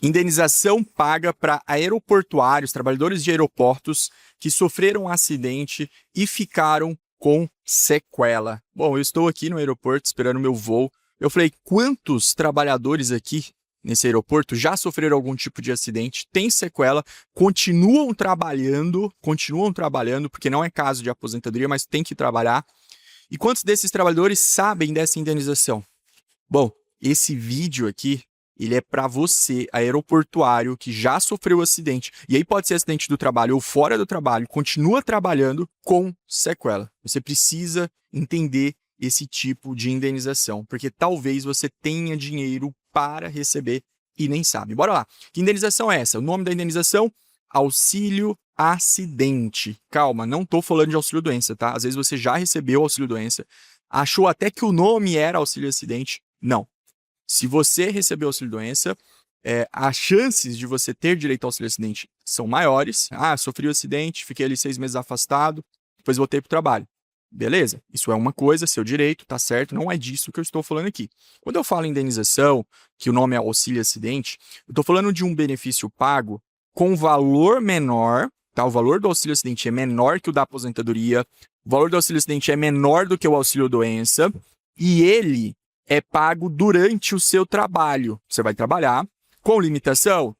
Indenização paga para aeroportuários, trabalhadores de aeroportos que sofreram um acidente e ficaram com sequela. Bom, eu estou aqui no aeroporto esperando meu voo. Eu falei, quantos trabalhadores aqui nesse aeroporto já sofreram algum tipo de acidente, têm sequela, continuam trabalhando, porque não é caso de aposentadoria, mas tem que trabalhar. E quantos desses trabalhadores sabem dessa indenização? Bom, esse vídeo aqui, ele é para você, aeroportuário, que já sofreu acidente, e aí pode ser acidente do trabalho ou fora do trabalho, continua trabalhando com sequela. Você precisa entender esse tipo de indenização, porque talvez você tenha dinheiro para receber e nem sabe. Bora lá. Que indenização é essa? O nome da indenização? Auxílio acidente. Calma, não estou falando de auxílio doença, tá? Às vezes você já recebeu auxílio doença, achou até que o nome era auxílio acidente. Não. Se você recebeu auxílio doença, as chances de você ter direito ao auxílio acidente são maiores. Ah, sofri um acidente, fiquei ali 6 meses afastado, depois voltei para o trabalho. Beleza, isso é uma coisa, seu direito, tá certo, não é disso que eu estou falando aqui. Quando eu falo em indenização, que o nome é auxílio acidente, eu estou falando de um benefício pago com valor menor, tá? O valor do auxílio acidente é menor que o da aposentadoria, o valor do auxílio acidente é menor do que o auxílio doença, e ele é pago durante o seu trabalho. Você vai trabalhar com limitação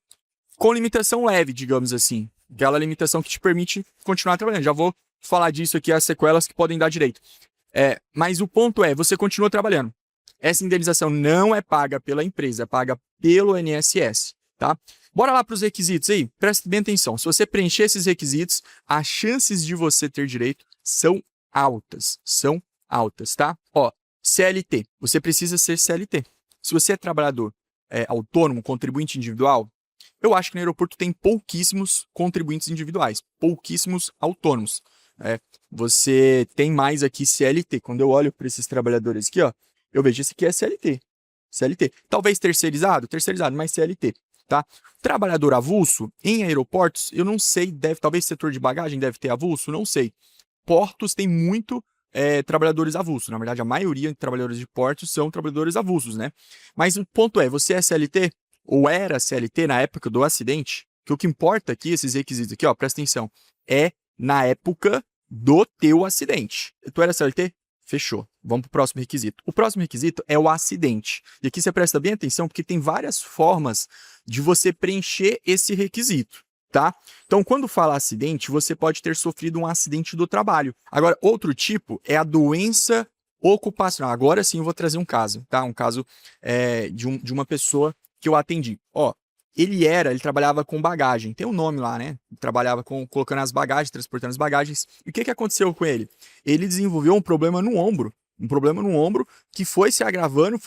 leve, digamos assim. Aquela limitação que te permite continuar trabalhando. Já vou falar disso aqui, as sequelas que podem dar direito. Mas o ponto é, você continua trabalhando. Essa indenização não é paga pela empresa, é paga pelo INSS, tá? Bora lá para os requisitos aí, preste bem atenção. Se você preencher esses requisitos, as chances de você ter direito são altas, tá? Ó, CLT, você precisa ser CLT. Se você é trabalhador autônomo, contribuinte individual, eu acho que no aeroporto tem pouquíssimos contribuintes individuais, pouquíssimos autônomos. Você tem mais aqui CLT. Quando eu olho para esses trabalhadores aqui, ó, eu vejo esse aqui é CLT. Talvez terceirizado, mas CLT. Tá? Trabalhador avulso, em aeroportos, eu não sei, talvez setor de bagagem deve ter avulso, não sei. Portos tem muito trabalhadores avulsos. Na verdade, a maioria de trabalhadores de portos são trabalhadores avulsos, né? Mas o ponto é, você é CLT ou era CLT na época do acidente? Que o que importa aqui, esses requisitos aqui, ó, presta atenção, é na época do teu acidente. Tu era CLT? Fechou. Vamos para o próximo requisito. O próximo requisito é o acidente. E aqui você presta bem atenção, porque tem várias formas de você preencher esse requisito, tá? Então, quando fala acidente, você pode ter sofrido um acidente do trabalho. Agora, outro tipo é a doença ocupacional. Agora sim eu vou trazer um caso, tá? Um caso de uma pessoa que eu atendi. Ó, ele trabalhava com bagagem, tem um nome lá, né? Trabalhava colocando as bagagens, transportando as bagagens. E o que aconteceu com ele? Ele desenvolveu um problema no ombro, que foi se agravando,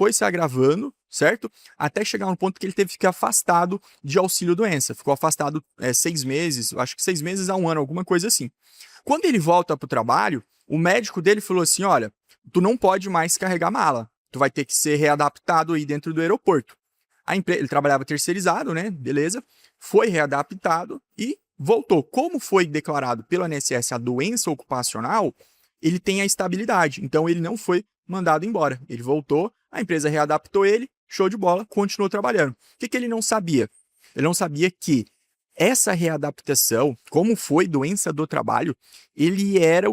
certo? Até chegar no ponto que ele teve que ficar afastado de auxílio doença. Ficou afastado 6 meses, acho que 6 meses a 1 ano, alguma coisa assim. Quando ele volta para o trabalho, o médico dele falou assim, olha, tu não pode mais carregar mala, tu vai ter que ser readaptado aí dentro do aeroporto. Ele trabalhava terceirizado, né? Beleza. Foi readaptado e voltou. Como foi declarado pelo INSS a doença ocupacional, ele tem a estabilidade. Então, ele não foi mandado embora. Ele voltou, a empresa readaptou ele, show de bola, continuou trabalhando. O que ele não sabia? Ele não sabia que essa readaptação, como foi doença do trabalho, ele é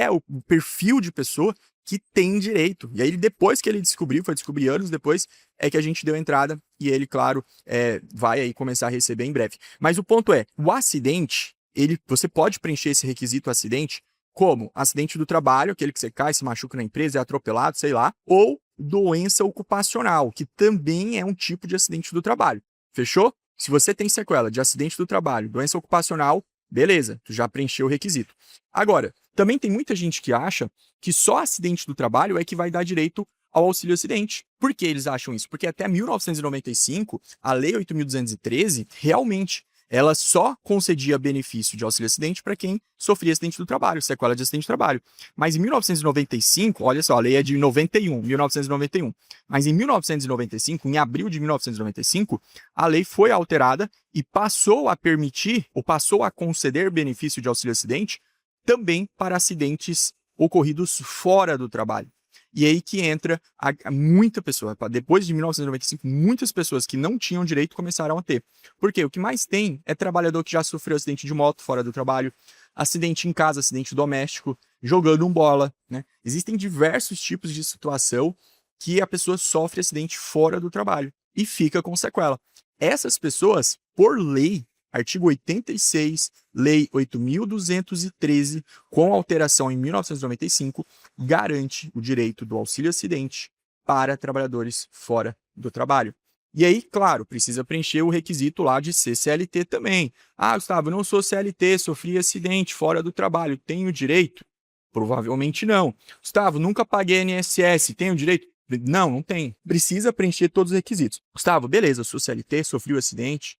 o perfil de pessoa que tem direito. E aí, depois que ele descobriu, foi descobrir anos depois, é que a gente deu entrada e ele, claro, vai aí começar a receber em breve. Mas o ponto é, o acidente, você pode preencher esse requisito acidente como acidente do trabalho, aquele que você cai, se machuca na empresa, é atropelado, sei lá, ou doença ocupacional, que também é um tipo de acidente do trabalho. Fechou? Se você tem sequela de acidente do trabalho, doença ocupacional, beleza, tu já preencheu o requisito. Agora, também tem muita gente que acha que só acidente do trabalho é que vai dar direito ao auxílio acidente. Por que eles acham isso? Porque até 1995, a Lei 8.213, realmente, ela só concedia benefício de auxílio acidente para quem sofria acidente do trabalho, sequela de acidente do trabalho. Mas em 1995, olha só, a lei é de 1991. Mas em 1995, em abril de 1995, a lei foi alterada e passou a permitir, ou passou a conceder benefício de auxílio acidente também para acidentes ocorridos fora do trabalho. E aí que entra muita pessoa. Depois de 1995, muitas pessoas que não tinham direito começaram a ter. Por quê? O que mais tem é trabalhador que já sofreu acidente de moto fora do trabalho, acidente em casa, acidente doméstico, jogando bola, né? Existem diversos tipos de situação que a pessoa sofre acidente fora do trabalho e fica com sequela. Essas pessoas, por lei, artigo 86, Lei 8.213, com alteração em 1995, garante o direito do auxílio-acidente para trabalhadores fora do trabalho. E aí, claro, precisa preencher o requisito lá de ser CLT também. Ah, Gustavo, não sou CLT, sofri acidente fora do trabalho, tenho direito? Provavelmente não. Gustavo, nunca paguei INSS, tenho direito? Não, não tem. Precisa preencher todos os requisitos. Gustavo, beleza, eu sou CLT, sofri um acidente,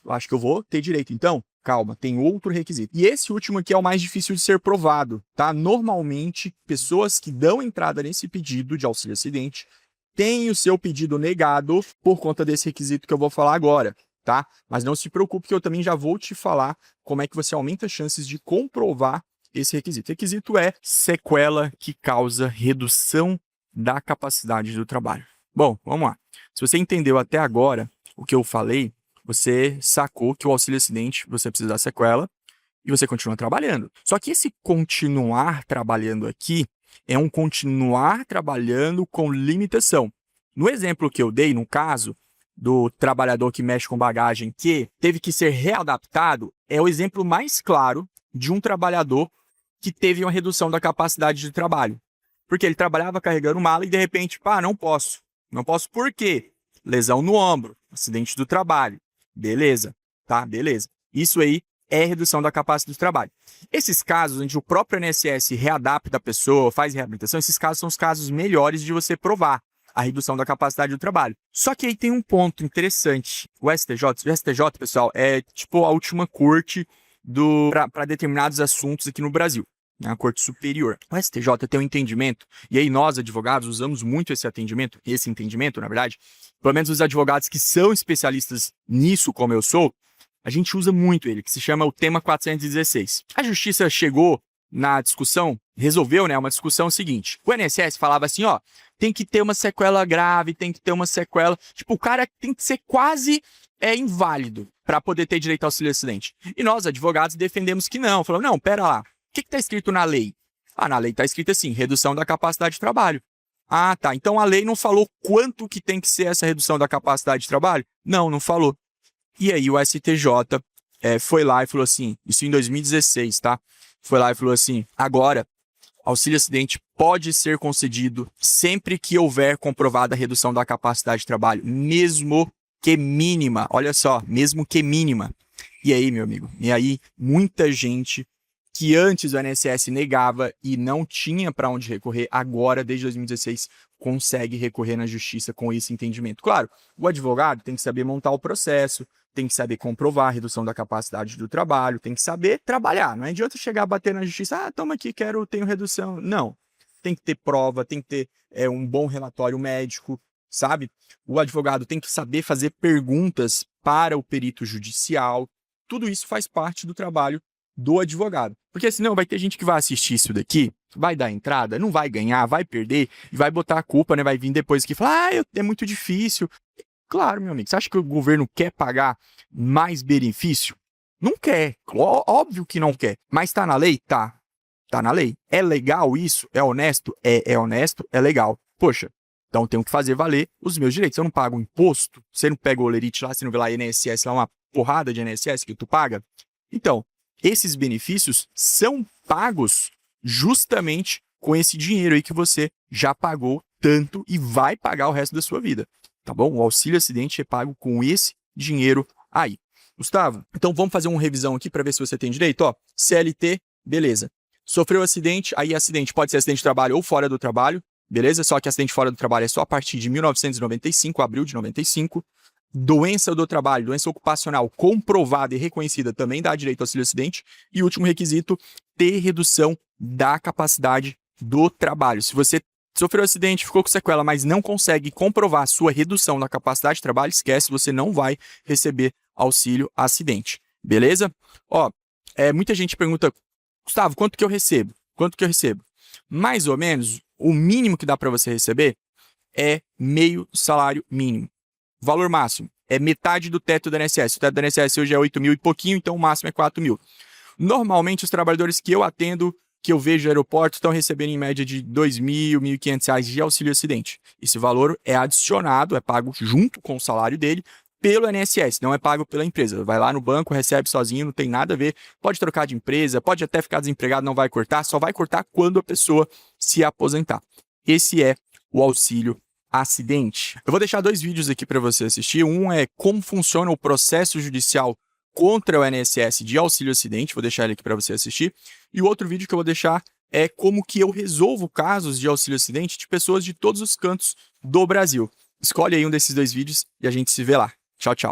acho que eu vou ter direito. Então, calma, tem outro requisito. E esse último aqui é o mais difícil de ser provado, tá? Normalmente, pessoas que dão entrada nesse pedido de auxílio-acidente têm o seu pedido negado por conta desse requisito que eu vou falar agora, tá? Mas não se preocupe que eu também já vou te falar como é que você aumenta as chances de comprovar esse requisito. O requisito é sequela que causa redução da capacidade do trabalho. Bom, vamos lá. Se você entendeu até agora o que eu falei, você sacou que o auxílio-acidente você precisa da sequela e você continua trabalhando. Só que esse continuar trabalhando aqui é um continuar trabalhando com limitação. No exemplo que eu dei, no caso do trabalhador que mexe com bagagem que teve que ser readaptado, é o exemplo mais claro de um trabalhador que teve uma redução da capacidade de trabalho. Porque ele trabalhava carregando mala e de repente, não posso. Não posso por quê? Lesão no ombro, acidente do trabalho. Beleza, tá? Beleza. Isso aí é redução da capacidade do trabalho. Esses casos onde o próprio INSS readapta a pessoa, faz reabilitação, esses casos são os casos melhores de você provar a redução da capacidade do trabalho. Só que aí tem um ponto interessante. O STJ, pessoal, é tipo a última corte para determinados assuntos aqui no Brasil. A Corte Superior. O STJ tem um entendimento, e aí nós, advogados, usamos muito esse entendimento, na verdade, pelo menos os advogados que são especialistas nisso, como eu sou, a gente usa muito ele, que se chama o tema 416. A Justiça chegou na discussão, resolveu, uma discussão seguinte. O INSS falava assim, tem que ter uma sequela grave, tem que ter uma sequela... Tipo, o cara tem que ser quase inválido para poder ter direito ao auxílio-acidente. E nós, advogados, defendemos que não. Falamos, não, pera lá. O que está escrito na lei? Na lei está escrito assim, redução da capacidade de trabalho. Tá. Então a lei não falou quanto que tem que ser essa redução da capacidade de trabalho? Não falou. E aí o STJ foi lá e falou assim, isso em 2016, tá? Foi lá e falou assim, agora, auxílio-acidente pode ser concedido sempre que houver comprovada a redução da capacidade de trabalho, mesmo que mínima. Olha só, mesmo que mínima. E aí, meu amigo? E aí, muita gente que antes o INSS negava e não tinha para onde recorrer, agora, desde 2016, consegue recorrer na justiça com esse entendimento. Claro, o advogado tem que saber montar o processo, tem que saber comprovar a redução da capacidade do trabalho, tem que saber trabalhar. Não adianta chegar a bater na justiça, toma aqui, tenho redução. Não. Tem que ter prova, tem que ter um bom relatório médico, sabe? O advogado tem que saber fazer perguntas para o perito judicial. Tudo isso faz parte do trabalho do advogado. Porque senão vai ter gente que vai assistir isso daqui, vai dar entrada, não vai ganhar, vai perder e vai botar a culpa, vai vir depois aqui e falar, é muito difícil. Claro, meu amigo, você acha que o governo quer pagar mais benefício? Não quer, óbvio que não quer, mas tá na lei? Tá na lei. É legal isso? É honesto? É honesto, é legal. Poxa, então eu tenho que fazer valer os meus direitos. Eu não pago imposto, você não pega o olerite lá, você não vê lá INSS, lá uma porrada de INSS que tu paga. Então, esses benefícios são pagos justamente com esse dinheiro aí que você já pagou tanto e vai pagar o resto da sua vida, tá bom? O auxílio-acidente é pago com esse dinheiro aí. Gustavo, então vamos fazer uma revisão aqui para ver se você tem direito. CLT, beleza. Sofreu acidente, aí acidente pode ser acidente de trabalho ou fora do trabalho, beleza? Só que acidente fora do trabalho é só a partir de 1995, abril de 95. Doença do trabalho, doença ocupacional comprovada e reconhecida também dá direito ao auxílio-acidente. E último requisito, ter redução da capacidade do trabalho. Se você sofreu acidente, ficou com sequela, mas não consegue comprovar a sua redução da capacidade de trabalho, esquece, você não vai receber auxílio-acidente. Beleza? Muita gente pergunta, Gustavo, quanto que eu recebo? Quanto que eu recebo? Mais ou menos, o mínimo que dá para você receber é meio salário mínimo. Valor máximo é metade do teto do INSS. O teto do INSS hoje é 8 mil e pouquinho, então o máximo é 4 mil. Normalmente, os trabalhadores que eu atendo, que eu vejo no aeroporto, estão recebendo em média de R$ 2.000, R$ 1.500 de auxílio acidente. Esse valor é adicionado, é pago junto com o salário dele pelo INSS, não é pago pela empresa. Vai lá no banco, recebe sozinho, não tem nada a ver. Pode trocar de empresa, pode até ficar desempregado, não vai cortar, só vai cortar quando a pessoa se aposentar. Esse é o auxílio acidente. Eu vou deixar 2 vídeos aqui para você assistir. Um é como funciona o processo judicial contra o INSS de auxílio acidente, vou deixar ele aqui para você assistir. E o outro vídeo que eu vou deixar é como que eu resolvo casos de auxílio acidente de pessoas de todos os cantos do Brasil. Escolhe aí um desses 2 vídeos e a gente se vê lá. Tchau, tchau.